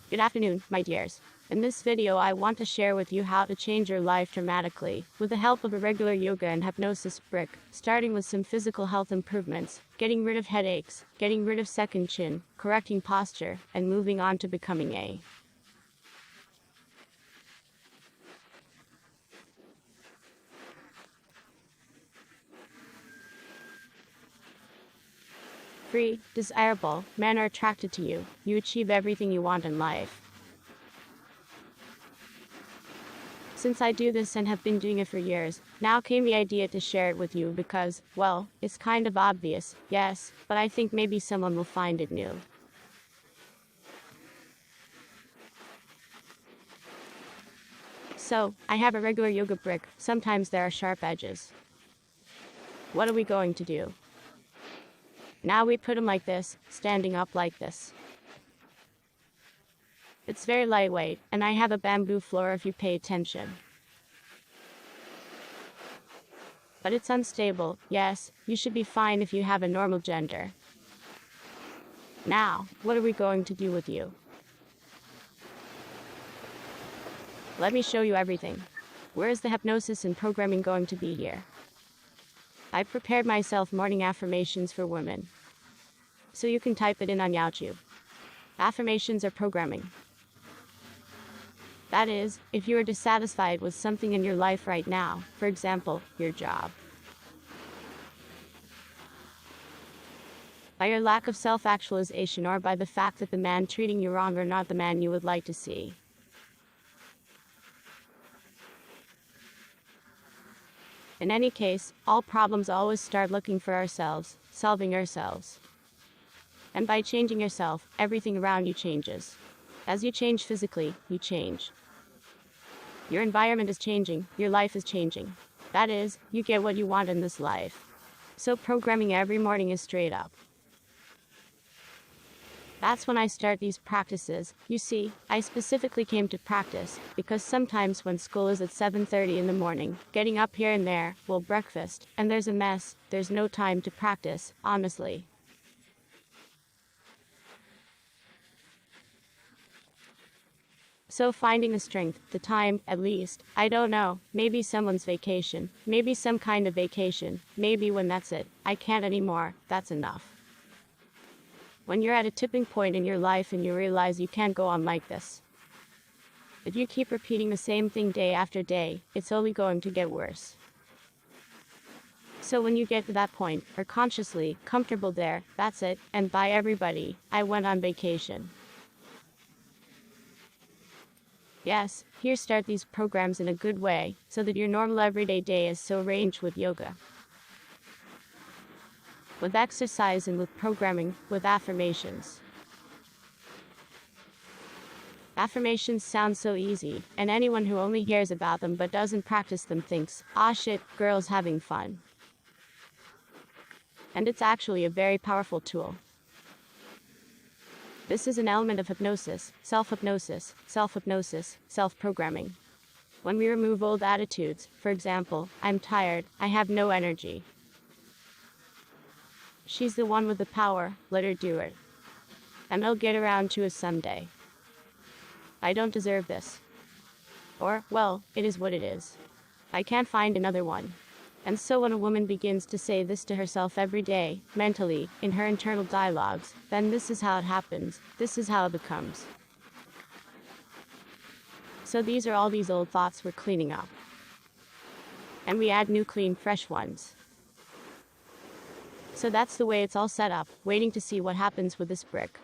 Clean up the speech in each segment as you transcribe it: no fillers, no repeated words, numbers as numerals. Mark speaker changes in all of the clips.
Speaker 1: Good afternoon, my dears. In this video I want to share with you how to change your life dramatically with the help of a regular yoga and hypnosis brick, starting with some physical health improvements, getting rid of headaches, getting rid of second chin, correcting posture, and moving on to becoming a free, desirable, men are attracted to you, you achieve everything you want in life. Since I do this and have been doing it for years, now came the idea to share it with you because, well, it's kind of obvious, yes, but I think maybe someone will find it new. So, I have a regular yoga brick, sometimes there are sharp edges. What are we going to do? Now we put them like this, standing up like this. It's very lightweight, and I have a bamboo floor if you pay attention. But it's unstable, yes, you should be fine if you have a normal gender. Now, what are we going to do with you? Let me show you everything. Where is the hypnosis and programming going to be here? I prepared myself morning affirmations for women. So you can type it in on YouTube. Affirmations are programming. That is, if you are dissatisfied with something in your life right now, for example, your job. By your lack of self-actualization or by the fact that the man treating you wrong are not the man you would like to see. In any case, all problems always start looking for ourselves, solving ourselves. And by changing yourself, everything around you changes. As you change physically, you change. Your environment is changing, your life is changing. That is, you get what you want in this life. So programming every morning is straight up. That's when I start these practices. You see, I specifically came to practice, because sometimes when school is at 7:30 in the morning, getting up here and there, well, breakfast, and there's a mess, there's no time to practice, honestly. So finding the strength, the time, at least, I don't know, maybe someone's vacation, maybe some kind of vacation, maybe when that's it, I can't anymore, that's enough. When you're at a tipping point in your life and you realize you can't go on like this. If you keep repeating the same thing day after day, it's only going to get worse. So when you get to that point, or consciously, comfortable there, that's it, and bye everybody, I went on vacation. Yes, here start these programs in a good way, so that your normal everyday day is so arranged with yoga. With exercise and with programming, with affirmations. Affirmations sound so easy, and anyone who only hears about them but doesn't practice them thinks, ah shit, girl's having fun. And it's actually a very powerful tool. This is an element of hypnosis, self-hypnosis, self-hypnosis, self-programming. When we remove old attitudes, for example, I'm tired, I have no energy. She's the one with the power, let her do it. And I'll get around to it someday. I don't deserve this. Or, well, it is what it is. I can't find another one. And so when a woman begins to say this to herself every day, mentally, in her internal dialogues, then this is how it happens, this is how it becomes. So these are all these old thoughts we're cleaning up. And we add new clean, fresh ones. So that's the way it's all set up, waiting to see what happens with this brick.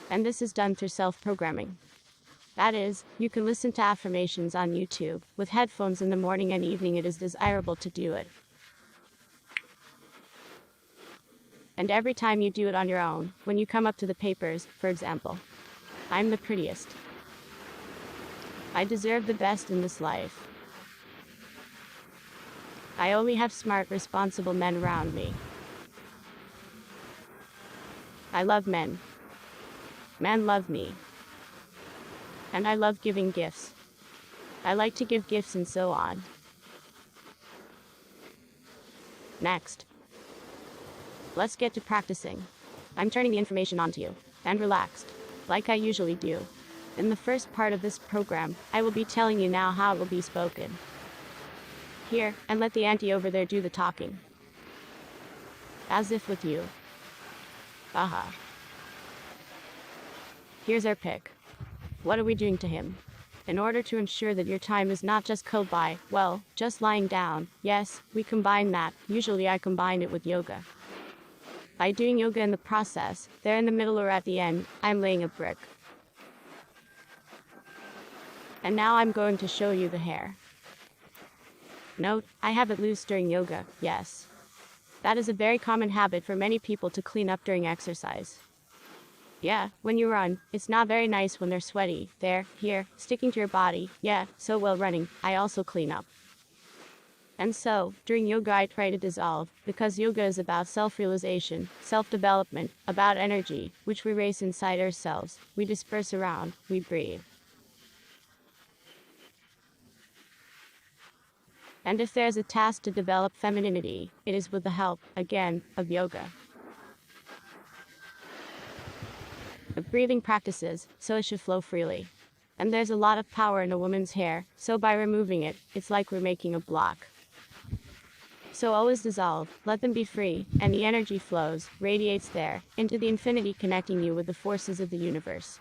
Speaker 1: And this is done through self-programming. That is, you can listen to affirmations on YouTube. With headphones in the morning and evening it is desirable to do it. And every time you do it on your own, when you come up to the papers, for example, I'm the prettiest. I deserve the best in this life. I only have smart, responsible men around me. I love men. Men love me. And I love giving gifts. I like to give gifts and so on. Next. Let's get to practicing. I'm turning the information onto you. And relaxed. like I usually do. In the first part of this program, I will be telling you now how it will be spoken. Here, and let the auntie over there do the talking. As if with you. Aha. Here's our pick. What are we doing to him? In order to ensure that your time is not just killed by, well, just lying down, yes, we combine that. Usually I combine it with yoga. By doing yoga in the process, there in the middle or at the end, I'm laying a brick. And now I'm going to show you the hair. Note, I have it loose during yoga, yes. That is a very common habit for many people to clean up during exercise. Yeah, when you run, it's not very nice when they're sweaty, there, here, sticking to your body, yeah, so while running, I also clean up. And so, during yoga I try to dissolve, because yoga is about self-realization, self-development, about energy, which we raise inside ourselves, we disperse around, we breathe. And if there's a task to develop femininity, it is with the help, again, of yoga. Of breathing practices, so it should flow freely. And there's a lot of power in a woman's hair, so by removing it, it's like we're making a block. So always dissolve, let them be free, and the energy flows, radiates there, into the infinity, connecting you with the forces of the universe.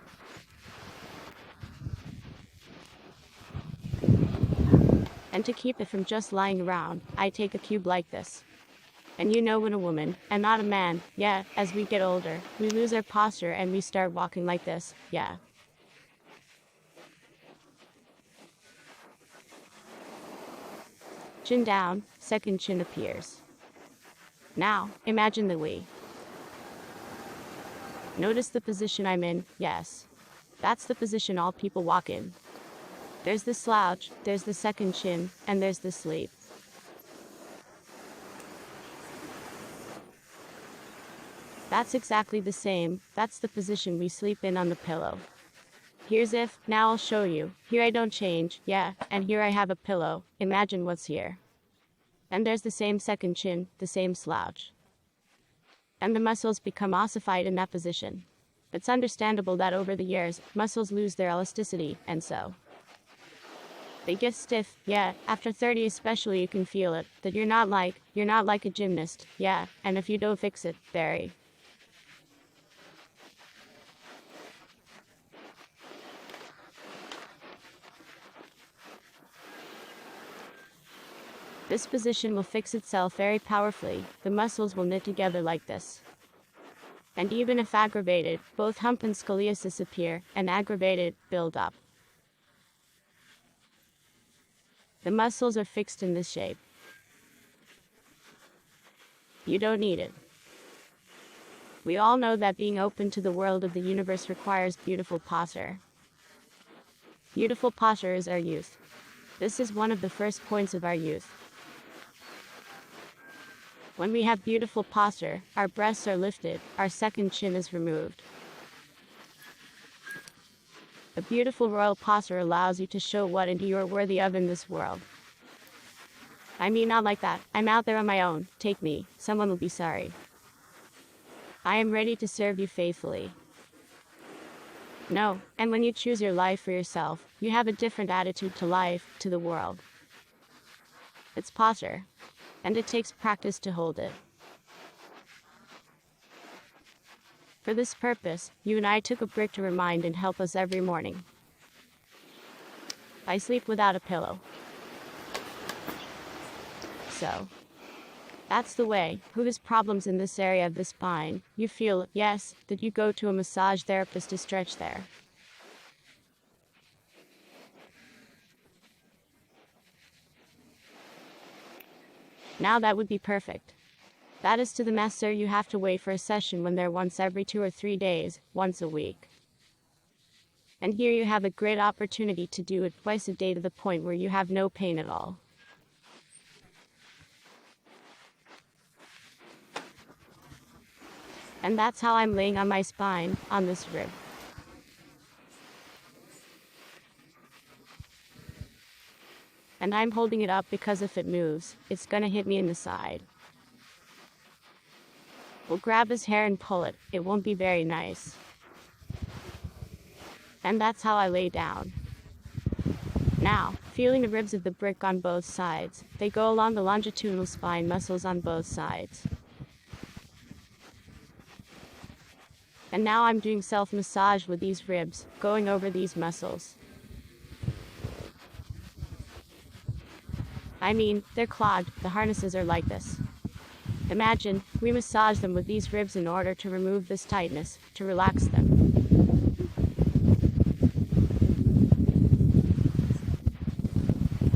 Speaker 1: And to keep it from just lying around, I take a cube like this. And you know when a woman, and not a man, yeah, as we get older, we lose our posture and we start walking like this, yeah. Chin down, second chin appears. Now, imagine the we. Notice the position I'm in, yes. That's the position all people walk in. There's the slouch, there's the second chin, and there's the sleep. That's exactly the same, that's the position we sleep in on the pillow. Here's if, now I'll show you, here I don't change, yeah, and here I have a pillow, imagine what's here. And there's the same second chin, the same slouch. And the muscles become ossified in that position. It's understandable that over the years, muscles lose their elasticity, and so they get stiff, yeah, after 30 especially you can feel it, that you're not like a gymnast, yeah, and if you don't fix it, very. This position will fix itself very powerfully, the muscles will knit together like this. And even if aggravated, both hump and scoliosis appear, and aggravated, build up. The muscles are fixed in this shape. You don't need it. We all know that being open to the world of the universe requires beautiful posture. Beautiful posture is our youth. This is one of the first points of our youth. When we have beautiful posture, our breasts are lifted, our second chin is removed. A beautiful royal posture allows you to show what and you are worthy of in this world. I mean, not like that, I'm out there on my own, take me, someone will be sorry. I am ready to serve you faithfully. No, and when you choose your life for yourself, you have a different attitude to life, to the world. It's posture. And it takes practice to hold it. For this purpose, you and I took a brick to remind and help us every morning. I sleep without a pillow. So, that's the way, who has problems in this area of the spine, you feel, yes, that you go to a massage therapist to stretch there. Now that would be perfect. That is to the master you have to wait for a session when they're once every 2 or 3 days, once a week. And here you have a great opportunity to do it twice a day to the point where you have no pain at all. And that's how I'm laying on my spine, on this rib. And I'm holding it up because if it moves, it's gonna hit me in the side. We'll grab his hair and pull it, it won't be very nice. And that's how I lay down. Now, feeling the ribs of the brick on both sides, they go along the longitudinal spine muscles on both sides. And now I'm doing self-massage with these ribs, going over these muscles. I mean, they're clogged, the harnesses are like this. Imagine, we massage them with these ribs in order to remove this tightness, to relax them.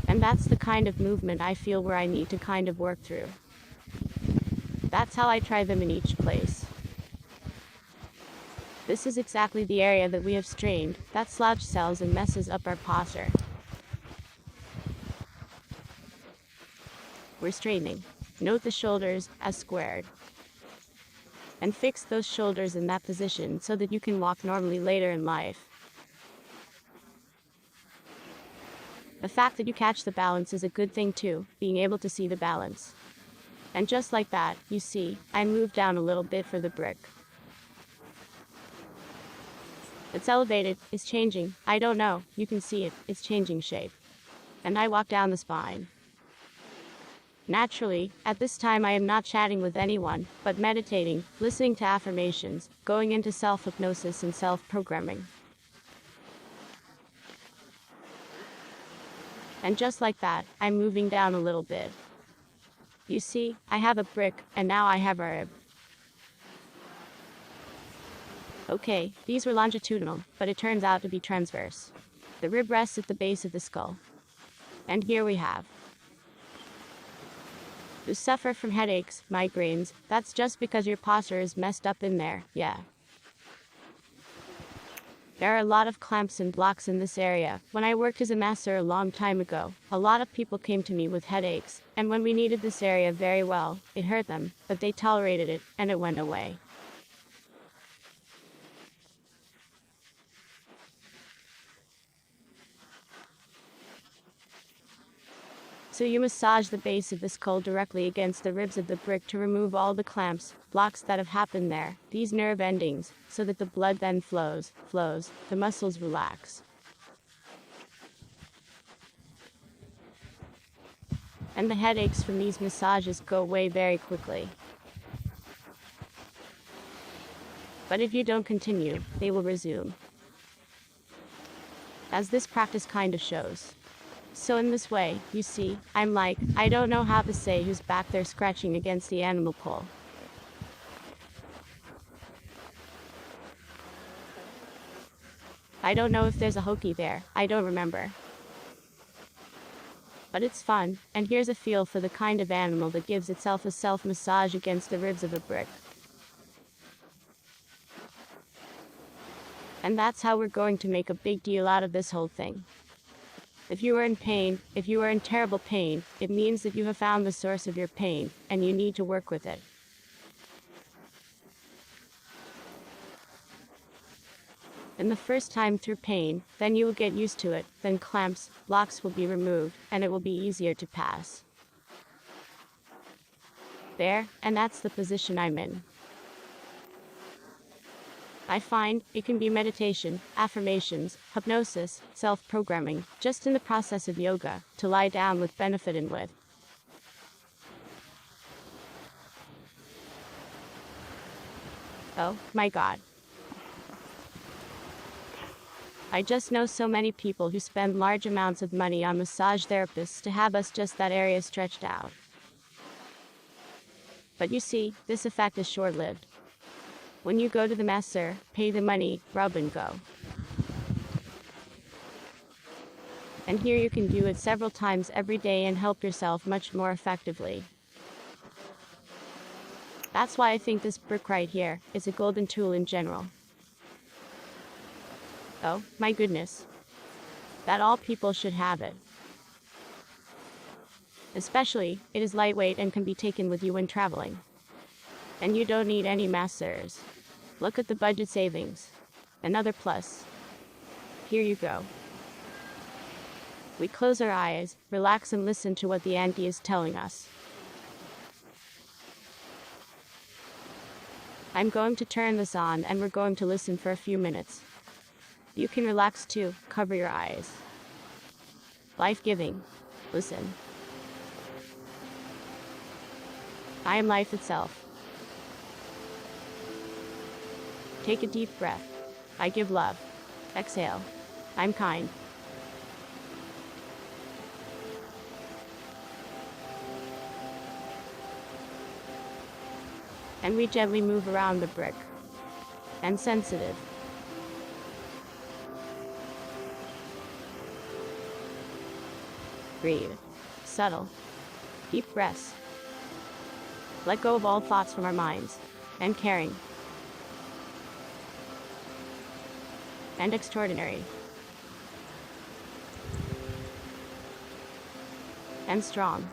Speaker 1: And that's the kind of movement I feel where I need to kind of work through. That's how I try them in each place. This is exactly the area that we have strained, that slouch cells and messes up our posture. We're straightening. Note the shoulders as squared. And fix those shoulders in that position so that you can walk normally later in life. The fact that you catch the balance is a good thing too, being able to see the balance. And just like that, you see, I moved down a little bit for the brick. It's elevated, it's changing, I don't know, you can see it, it's changing shape. And I walk down the spine. Naturally, at this time I am not chatting with anyone, but meditating, listening to affirmations, going into self-hypnosis and self-programming. And just like that, I'm moving down a little bit. You see, I have a brick, and now I have a rib. Okay, these were longitudinal, but it turns out to be transverse. The rib rests at the base of the skull. And here we have. You suffer from headaches, migraines, that's just because your posture is messed up in there, yeah. There are a lot of clamps and blocks in this area. When I worked as a masseur a long time ago, a lot of people came to me with headaches, and when we kneaded this area very well, it hurt them, but they tolerated it, and it went away. So you massage the base of the skull directly against the ribs of the brick to remove all the clamps, blocks that have happened there, these nerve endings, so that the blood then flows, the muscles relax. And the headaches from these massages go away very quickly. But if you don't continue, they will resume. As this practice kind of shows. So in this way, you see, I'm like, I don't know how to say who's back there scratching against the animal pole. I don't know if there's a hokey there, I don't remember. But it's fun, and here's a feel for the kind of animal that gives itself a self-massage against the ribs of a brick. And that's how we're going to make a big deal out of this whole thing. If you are in pain, if you are in terrible pain, it means that you have found the source of your pain, and you need to work with it. And the first time through pain, then you will get used to it, then clamps, blocks will be removed, and it will be easier to pass. There, and that's the position I'm in. I find it can be meditation, affirmations, hypnosis, self-programming, just in the process of yoga, to lie down with benefit and with. Oh, my God. I just know so many people who spend large amounts of money on massage therapists to have us just that area stretched out. But you see, this effect is short-lived. When you go to the masseur, pay the money, rub and go. And here you can do it several times every day and help yourself much more effectively. That's why I think this brick right here is a golden tool in general. Oh, my goodness. That all people should have it. Especially, it is lightweight and can be taken with you when traveling. And you don't need any masseurs. Look at the budget savings. Another plus. Here you go. We close our eyes, relax and listen to what the auntie is telling us. I'm going to turn this on and we're going to listen for a few minutes. You can relax too, cover your eyes. Life-giving. Listen. I am life itself. Take a deep breath. I give love. Exhale. I'm kind. And we gently move around the brick. And sensitive. Breathe. Subtle. Deep breaths. Let go of all thoughts from our minds. And caring. And extraordinary. And strong.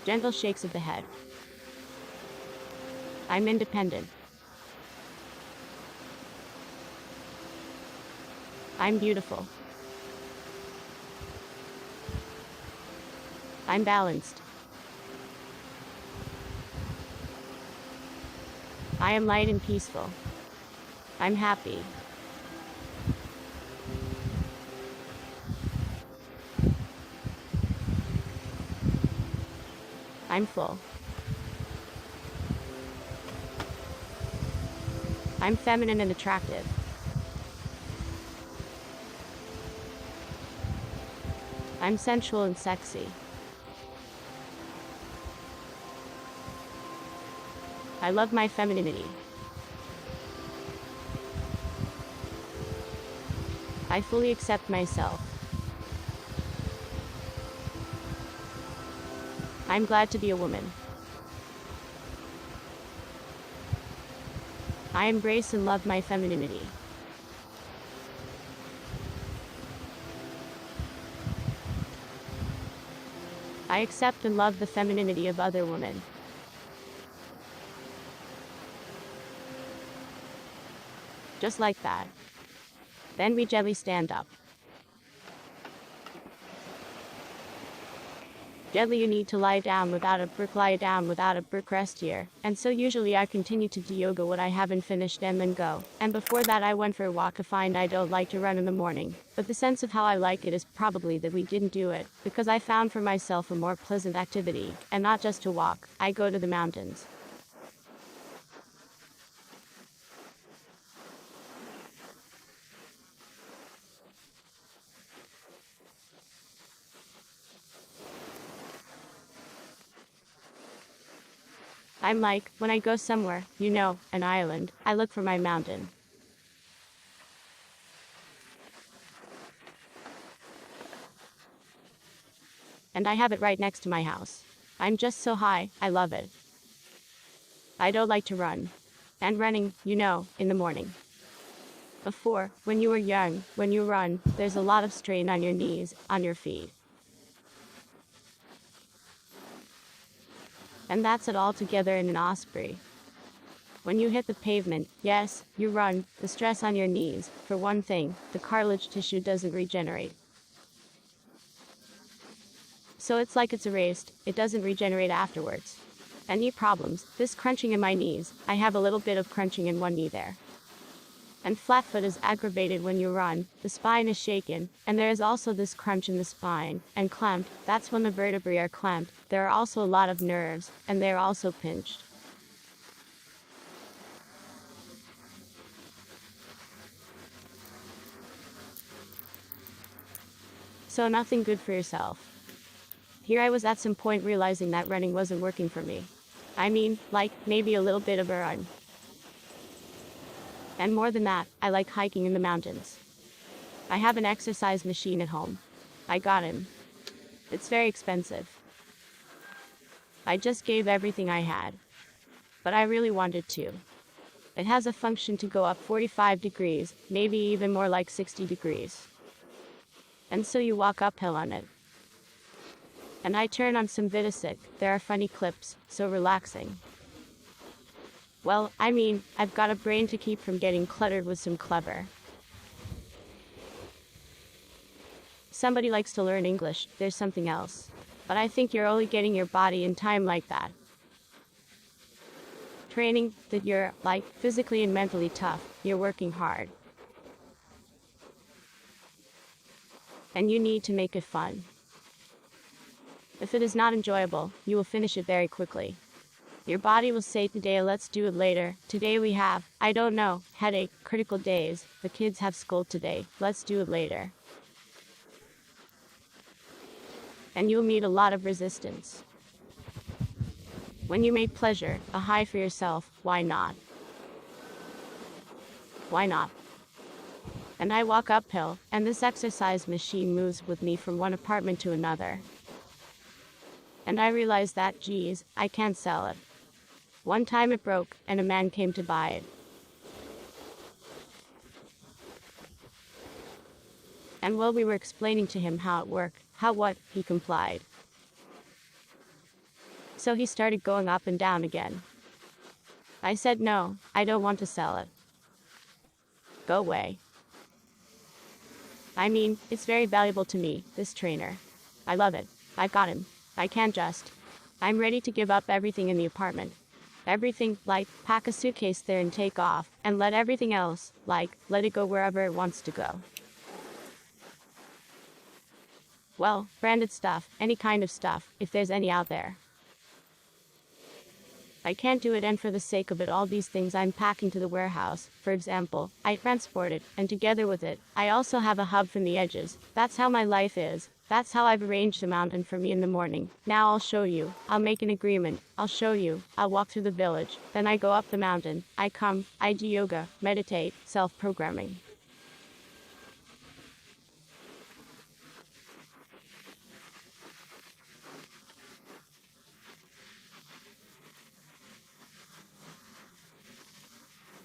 Speaker 1: Gentle shakes of the head. I'm independent. I'm beautiful. I'm balanced. I am light and peaceful. I'm happy. I'm full. I'm feminine and attractive. I'm sensual and sexy. I love my femininity. I fully accept myself. I'm glad to be a woman. I embrace and love my femininity. I accept and love the femininity of other women. Just like that. Then we gently stand up. Gently you need to lie down without a brick rest here. And so usually I continue to do yoga when I haven't finished and then go. And before that I went for a walk. I find I don't like to run in the morning. But the sense of how I like it is probably that we didn't do it. Because I found for myself a more pleasant activity. And not just to walk. I go to the mountains. I'm like, when I go somewhere, an island, I look for my mountain. And I have it right next to my house. I'm just so high, I love it. I don't like to run. And running, in the morning. Before, when you were young, when you run, there's a lot of strain on your knees, on your feet. And that's it all together in an osprey. When you hit the pavement, yes, you run, the stress on your knees, for one thing, the cartilage tissue doesn't regenerate. So it's like it's erased, it doesn't regenerate afterwards. And knee problems, this crunching in my knees, I have a little bit of crunching in one knee there. And flat foot is aggravated when you run, the spine is shaken, and there is also this crunch in the spine, and clamped, that's when the vertebrae are clamped, there are also a lot of nerves, and they are also pinched. So nothing good for yourself. Here I was at some point realizing that running wasn't working for me. I mean, like, maybe a little bit of a run. And more than that, I like hiking in the mountains. I have an exercise machine at home. I got him. It's very expensive. I just gave everything I had. But I really wanted to. It has a function to go up 45 degrees, maybe even more like 60 degrees. And so you walk uphill on it. And I turn on some Vidasic, there are funny clips, so relaxing. Well, I mean, I've got a brain to keep from getting cluttered with some clever. Somebody likes to learn English, there's something else. But I think you're only getting your body in time like that. training that you're, like, physically and mentally tough, you're working hard. And you need to make it fun. If it is not enjoyable, you will finish it very quickly. Your body will say today, let's do it later. Today we have, I don't know, headache, critical days, the kids have school today, let's do it later. And you'll meet a lot of resistance. When you make pleasure a high for yourself, why not? Why not? And I walk uphill, and this exercise machine moves with me from one apartment to another. And I realize that, geez, I can't sell it. One time it broke, and a man came to buy it. And while we were explaining to him how it worked, he complied. So he started going up and down again. I said, no, I don't want to sell it. Go away. I mean, it's very valuable to me, this trainer. I love it. I've got him. I can't just. I'm ready to give up everything in the apartment. Everything, like, pack a suitcase there and take off, and let everything else, like, let it go wherever it wants to go. Well, branded stuff, any kind of stuff, if there's any out there. I can't do it, and for the sake of it, all these things I'm packing to the warehouse, for example, I transport it, and together with it, I also have a hub from the edges. That's how my life is. That's how I've arranged the mountain for me in the morning. Now I'll show you. I'll make an agreement. I'll show you. I'll walk through the village. Then I go up the mountain. I come. I do yoga, meditate, self-programming.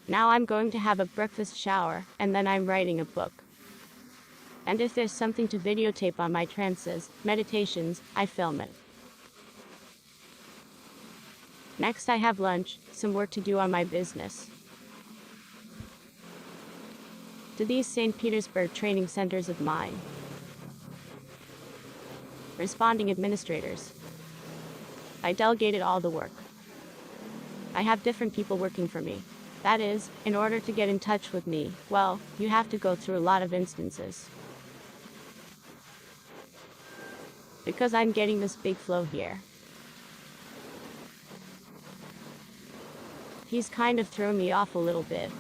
Speaker 1: Now I'm going to have a breakfast shower, and then I'm writing a book. And if there's something to videotape on my trances, meditations, I film it. Next I have lunch, some work to do on my business. To these St. Petersburg training centers of mine. Responding administrators. I delegated all the work. I have different people working for me. That is, in order to get in touch with me, well, you have to go through a lot of instances. Because I'm getting this big flow here. He's kind of thrown me off a little bit.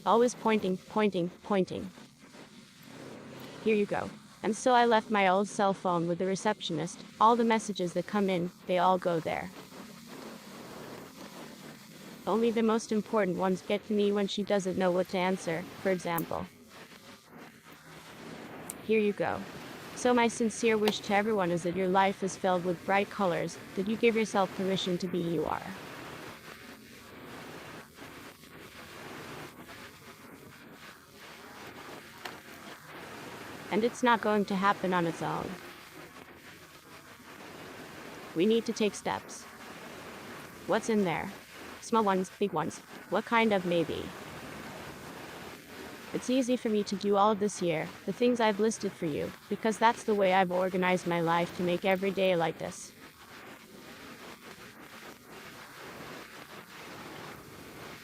Speaker 1: Always pointing, pointing, pointing. Here you go. And so I left my old cell phone with the receptionist. All the messages that come in, they all go there. Only the most important ones get to me when she doesn't know what to answer, for example. Here you go. So my sincere wish to everyone is that your life is filled with bright colors, that you give yourself permission to be who you are. And it's not going to happen on its own. We need to take steps. What's in there? Small ones, big ones. What kind of maybe? It's easy for me to do all of this here, the things I've listed for you, because that's the way I've organized my life to make every day like this.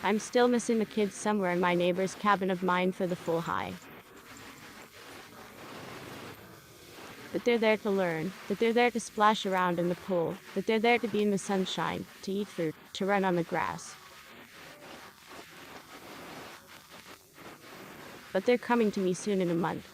Speaker 1: I'm still missing the kids somewhere in my neighbor's cabin of mine for the full high. That they're there to learn, that they're there to splash around in the pool, that they're there to be in the sunshine, to eat fruit, to run on the grass. But they're coming to me soon in a month.